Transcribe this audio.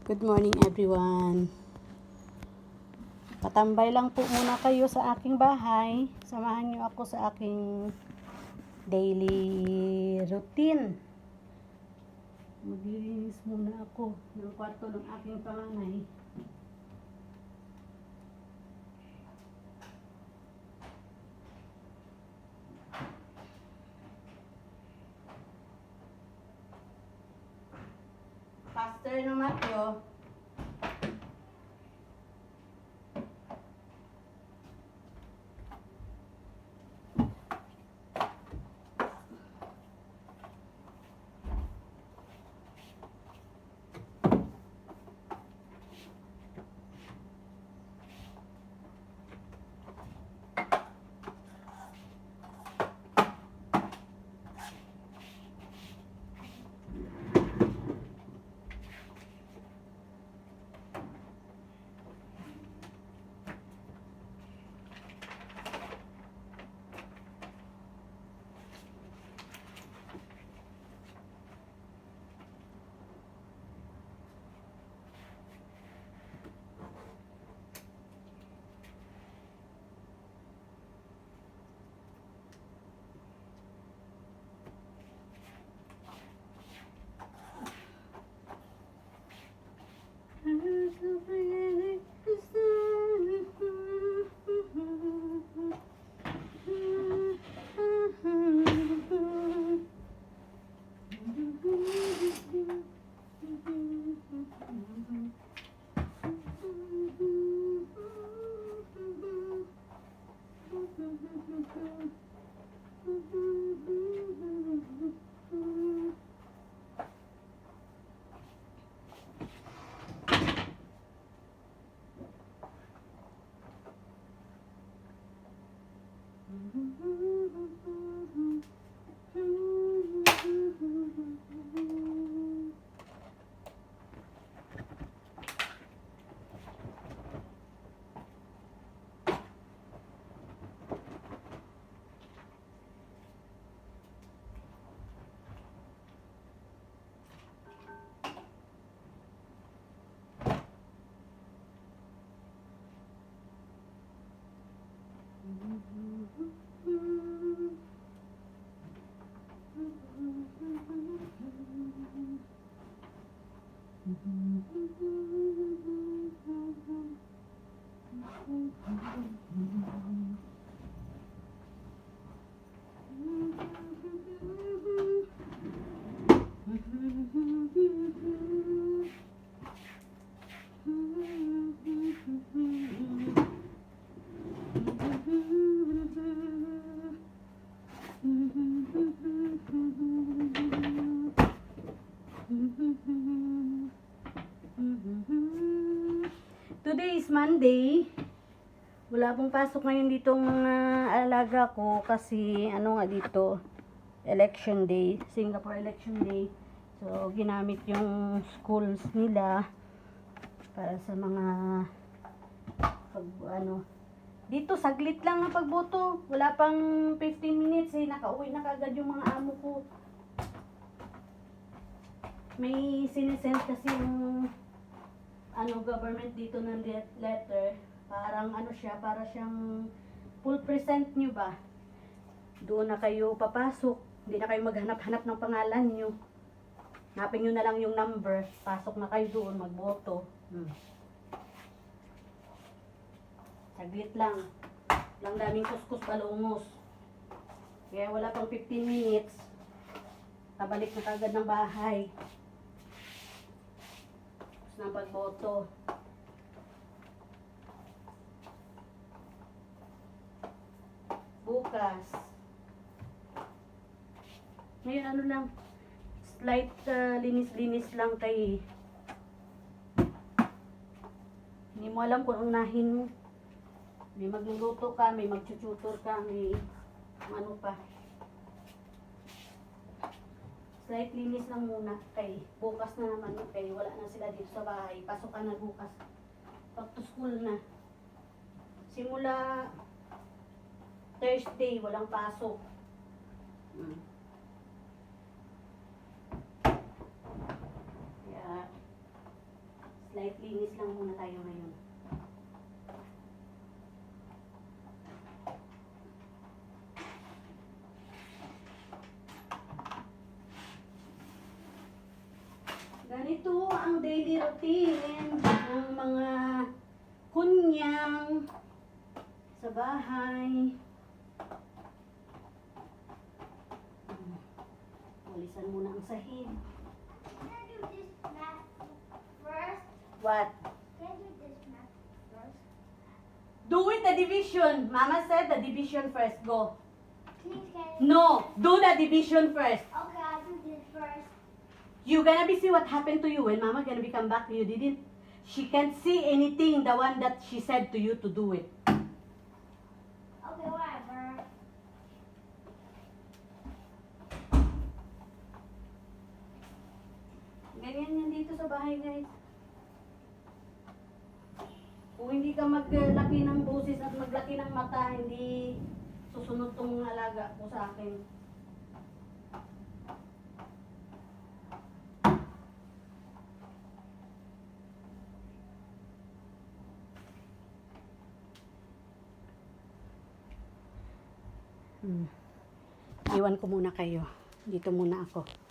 Good morning everyone. Patambay lang po muna kayo sa aking bahay. Samahan niyo ako sa aking daily routine. Maglilinis muna ako ng kwarto ng aking panganay. Pastor na Matyo. Today is Monday. Wala pong pasok ngayon dito mga alaga ko kasi ano nga dito, election day, Singapore election day. So ginamit yung schools nila para sa mga dito saglit lang ang pagboto. Wala pang 15 minutes nakauwi na kagad yung mga amo ko. May sinesend kasi yung government dito ng letter, parang siya, para siyang full present nyo ba? Doon na kayo papasok, hindi na kayo maghanap-hanap ng pangalan nyo. Hanapin nyo na lang yung number, pasok na kayo doon, magboto. Saglit lang. Lang daming kuskus palungos. Kaya wala pang 15 minutes, tabalik na kagad ng bahay ng pagboto. Bukas ngayon lang, slight linis-linis lang kay hindi mo alam kung unahin mo. May magluluto ka, may magtututor ka, may ano pa. Slight linis lang muna kay bukas na naman kay wala na sila dito sa bahay. Pasok ka na bukas. Back to school na. Simula Thursday walang pasok. Kaya Light linis lang muna tayo ngayon. Ganito ang daily routine ng mga kunyang sa bahay. Walisan muna ang sahig. Can I do this math first? What? Can I do this math first? Do it the division. Mama said the division first. Go. Please, can I? No, do the division first. Okay, I'll do this first. You gonna be see what happened to you when Mama gonna be come back. You didn't. She can't see anything. The one that she said to you to do it. Okay, whatever. Ganyan yan dito sa bahay, guys. Kung hindi ka maglaki ng boses at maglaki ng mata, hindi susunod tong alaga ko sa akin. Iwan ko muna kayo. Dito muna ako.